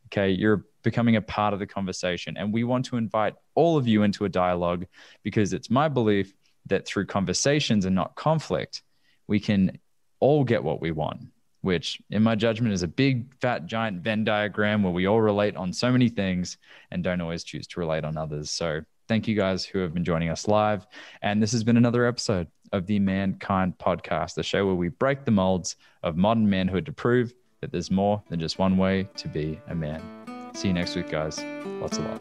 Okay, you're becoming a part of the conversation. And we want to invite all of you into a dialogue, because it's my belief that through conversations and not conflict, we can all get what we want, which in my judgment is a big, fat, giant Venn diagram where we all relate on so many things and don't always choose to relate on others. So thank you guys who have been joining us live. And this has been another episode of the Mankind Podcast, the show where we break the molds of modern manhood to prove that there's more than just one way to be a man. See you next week, guys. Lots of love.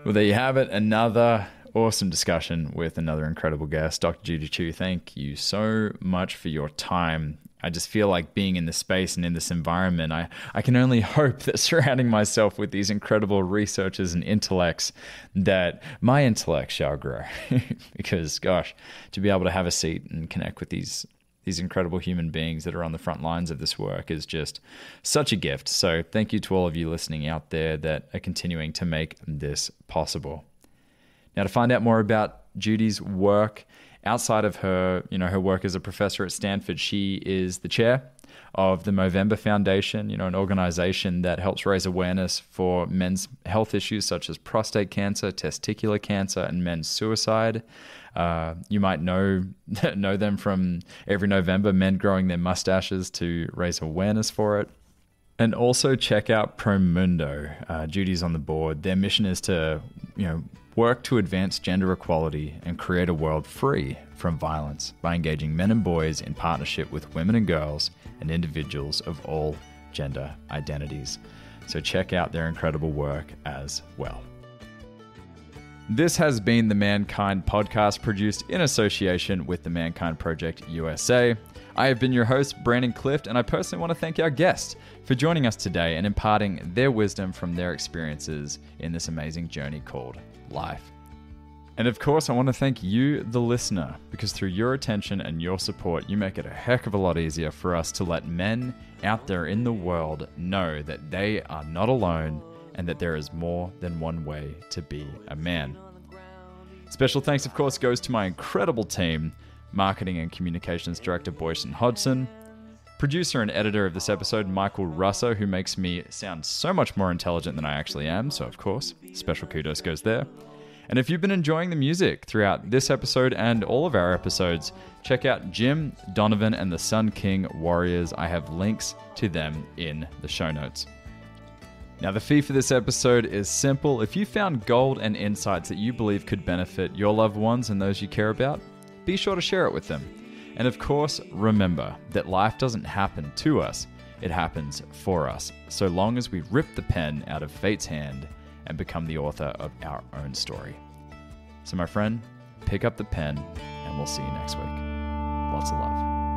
Well, there you have it. Another awesome discussion with another incredible guest, Dr. Judy Chu. Thank you so much for your time. I just feel like being in this space and in this environment, I can only hope that surrounding myself with these incredible researchers and intellects, that my intellect shall grow. Because, gosh, to be able to have a seat and connect with these incredible human beings that are on the front lines of this work is just such a gift. So thank you to all of you listening out there that are continuing to make this possible. Now, to find out more about Judy's work, outside of her, her work as a professor at Stanford, she is the chair of the Movember Foundation, an organization that helps raise awareness for men's health issues such as prostate cancer, testicular cancer, and men's suicide. You might know them from every November, men growing their mustaches to raise awareness for it. And also check out Promundo. Judy's on the board. Their mission is to, work to advance gender equality and create a world free from violence by engaging men and boys in partnership with women and girls and individuals of all gender identities. So check out their incredible work as well. This has been the Mankind Podcast, produced in association with the Mankind Project USA. I have been your host, Brandon Clift, and I personally want to thank our guests for joining us today and imparting their wisdom from their experiences in this amazing journey called life. And of course, I want to thank you, the listener, because through your attention and your support, you make it a heck of a lot easier for us to let men out there in the world know that they are not alone and that there is more than one way to be a man. Special thanks, of course, goes to my incredible team, Marketing and Communications Director Boyson Hodson, producer and editor of this episode, Michael Russo, who makes me sound so much more intelligent than I actually am, so of course, special kudos goes there. And if you've been enjoying the music throughout this episode and all of our episodes, check out Jim, Donovan, and the Sun King Warriors. I have links to them in the show notes. Now, the fee for this episode is simple. If you found gold and insights that you believe could benefit your loved ones and those you care about, be sure to share it with them. And of course, remember that life doesn't happen to us, it happens for us, so long as we rip the pen out of fate's hand and become the author of our own story. So my friend, pick up the pen and we'll see you next week. Lots of love.